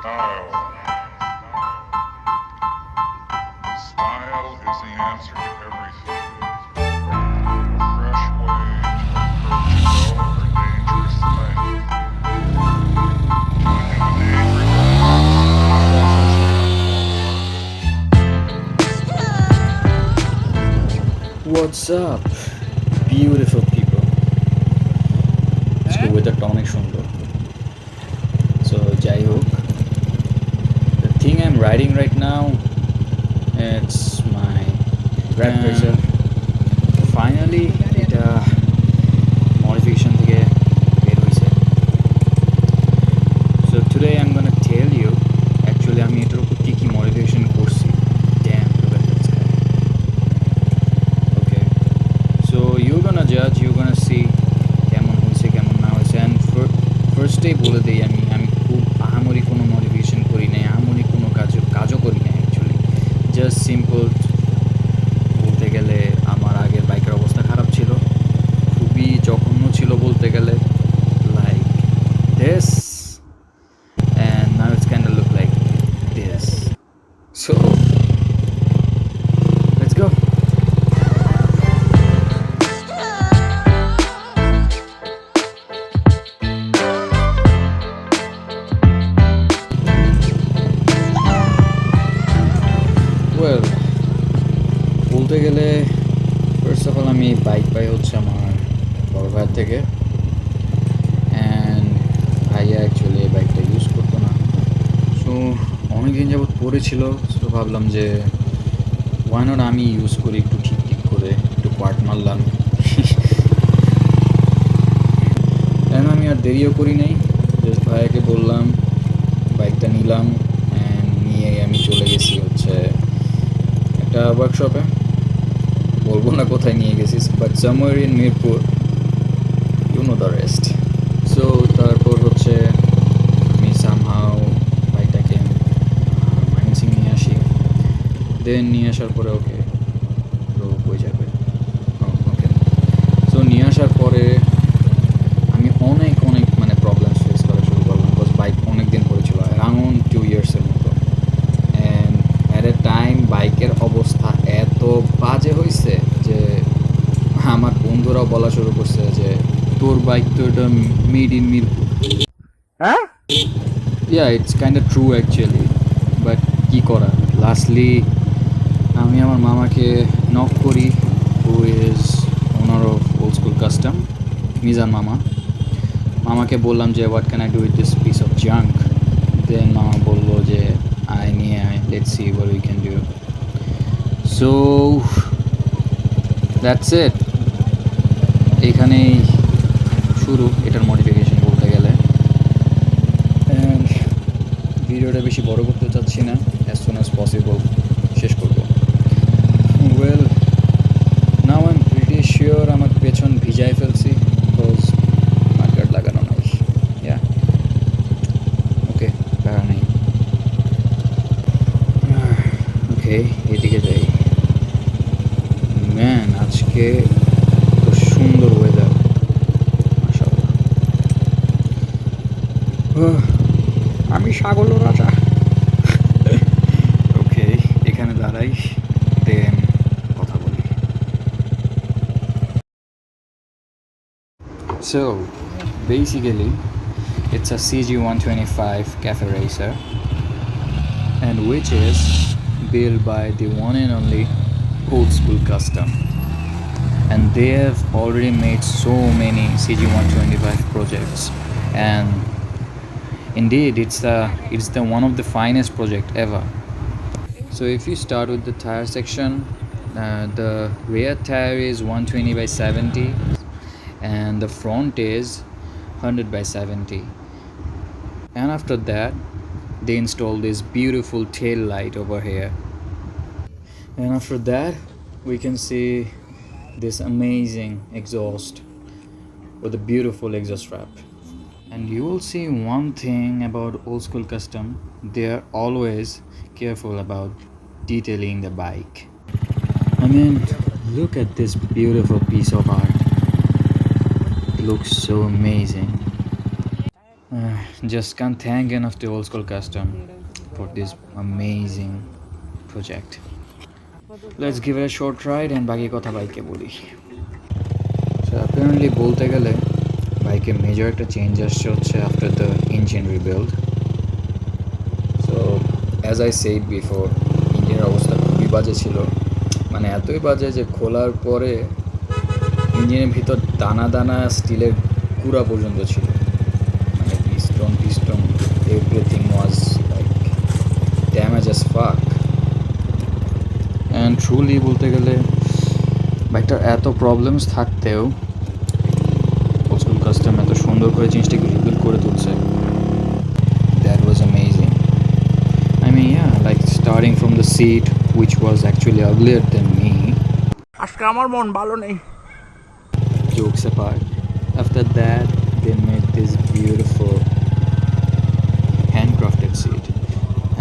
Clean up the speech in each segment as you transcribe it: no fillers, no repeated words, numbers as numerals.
Style is the answer to everything. A fresh way to approach a dull or dangerous thing. What's up, beautiful people? আজকে ওয়েদারটা অনেক সুন্দর। So যাই হোক, the thing I'm riding right now, it's my Grand Racer. Finally এটা modification থেকে বের হয়েছে। So today I'm gonna tell you actually আমি এটার উপর কি কি modification করছি। Damn, look at that sky. Okay, so you're gonna judge, you're gonna see কেমন হয়েছে কেমন না হয়েছে। And ফার্স্টেই বলে দিই আমি খুব আহামরি কোনো মডিফিকেশন করি নাই, আহামরি কোনো কাজও করি নাই অ্যাকচুয়ালি। জাস্ট সিম্পল বলতে গেলে আমার আগের বাইকের অবস্থা খারাপ ছিল, খুবই জঘন্য ছিল বলতে গেলে, like this, and now it's kind of look like this. So let's go. Well, বলতে গেলে ফার্স্ট অফ অল আমি বাইক পাই হচ্ছে আমার বড় ভাইয়ের থেকে। অ্যান্ড ভাইয়া অ্যাকচুয়ালি এই বাইকটা ইউজ করতো না, সো অনেকদিন যাবৎ পড়েছিল। সো ভাবলাম যে ওয়াই নট আমি ইউজ করি, একটু ঠিক করে একটু পার্ট মারলাম। অ্যান্ড আমি আর দেরিও করি নাই, জাস্ট ভাইয়াকে বললাম, বাইকটা নিলাম, অ্যান্ড নিয়ে আমি চলে গেছি হচ্ছে একটা ওয়ার্কশপে। বলবো না কোথায় নিয়ে গেছিস, but somewhere in Mirpur, you know the rest. So তারপর হচ্ছে আমি সামহাও বাইকটাকে মাইনাসিং নিয়ে আসি। দেন নিয়ে আসার পরে ওকে হয়ে যাবে, ওকে। সো নিয়ে আসার পরে আমি অনেক মানে প্রবলেমস ফেস করা শুরু করলাম, বিকজ বাইক অনেক দিন পড়েছিল, অ্যারাউন্ড 2 ইয়ার্সের মতো। অ্যান্ড অ্যাট এ টাইম বাইকের অবস্থা এত বাজে হয়েছে যে আমার বন্ধুরাও বলা শুরু করছে যে তোর বাইক তো এটা মেড ইন মিরপুর। হ্যাঁ, ya, it's kind of true actually, but কী করা। লাস্টলি আমি আমার মামাকে নক করি, who is owner of old school custom, Mizan মামাকে বললাম যে what can I do with this piece of junk. Then মামা বললো যে নিয়ে আয়, let's see what we can do. So that's it, এখানেই শুরু এটার মডিফিকেশন বলতে গেলে। অ্যান্ড ভিডিওটা বেশি বড় করতে চাচ্ছি না, অ্যাজ সুন অ্যাজ পসিবল শেষ করব। Well, now I am pretty sure আমার পেছন ভিজাই ফেলছি, বিকজ মার্কার লাগানো নাই। ইয়া, ওকে, প্যারা নেই। ওকে, এদিকে যাই। ম্যান, আজকে তো সুন্দর ওয়েদার, মাশাআল্লাহ। আমি সাগর রাজা। ওকে, এখানে দাঁড়াই, দেন কথা বলি। So basically it's a cg125 cafe racer, and which is built by the one and only old school custom, and they have already made so many cg125 projects, and indeed it's the one of the finest project ever. So if you start with the tire section, the rear tire is 120/70 and the front is 100/70, and after that they install this beautiful tail light over here, and after that we can see this amazing exhaust with a beautiful exhaust wrap. And you will see one thing about old school custom, they are always careful about detailing the bike. I mean, look at this beautiful piece of art, it looks so amazing. Just can't thank enough the Old School Custom for this amazing project. Let's give it a short ride and বাকি কথা বাইকে বলি। So apparently বলতে গেলে বাইকে major একটা change আসছে হচ্ছে after the engine rebuild. So as I said before, ইঞ্জিনের অবস্থা খুবই বাজে ছিল, মানে এতই বাজে যে খোলার পরে ইঞ্জিনের ভিতর দানা দানা স্টিলের কুড়া পর্যন্ত ছিল, মানে piston everything was like damage as ফাক। অ্যান্ড ট্রুলি বলতে গেলে বাইকটার এত প্রবলেমস থাকতেও ওল্ড স্কুল কাস্টম এত সুন্দর করে জিনিসটাকে রিবিল্ড করে তুলছে। That was amazing. I mean, yeah, like starting from the seat, which was actually uglier than me. আজকে আমার মন ভালো নেই। Jokes apart. After that, they made this beautiful handcrafted seat.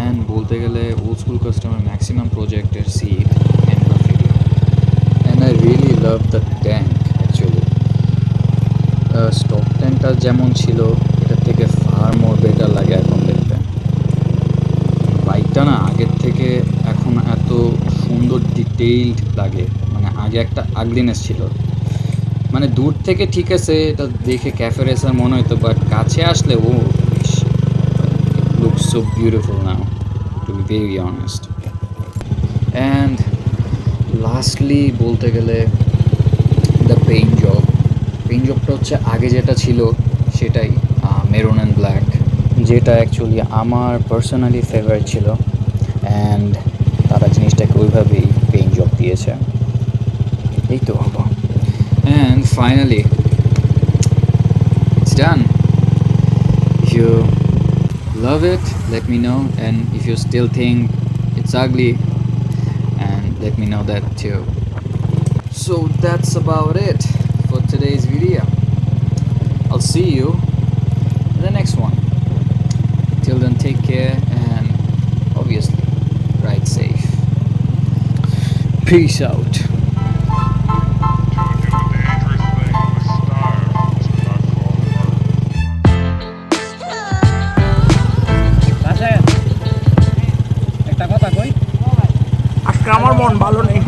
And bolte gele old school customer maximum projected seat handcrafted. And I really love the tank actually. Stock tankটা যেমন ছিল এটার থেকে far more better লাগে এখন দেখতে। বাইকটা না আগের থেকে এখন এত সুন্দর ডিটেইলড লাগে, মানে আগে একটা আগলিনেস ছিল, মানে দূর থেকে ঠিক আছে এটা দেখে ক্যাফে রেসার মনে হতো, বাট কাছে আসলে ও looks so beautiful now, to be very honest. And lastly বলতে গেলে দ্য পেইন্ট জবটা হচ্ছে আগে যেটা ছিল সেটাই মেরুন অ্যান্ড ব্ল্যাক, যেটা অ্যাকচুয়ালি আমার পার্সোনালি ফেভারিট ছিল। অ্যান্ড তারা জিনিসটাকে ওইভাবেই পেইন্ট জব দিয়েছে, এই তো হবো। And finally, it's done. If you love it, let me know. And if you still think it's ugly, and let me know that too. So that's about it for today's video. I'll see you in the next one. Till then, take care and obviously ride safe. Peace out. আজকে আমার মন ভালো নেই।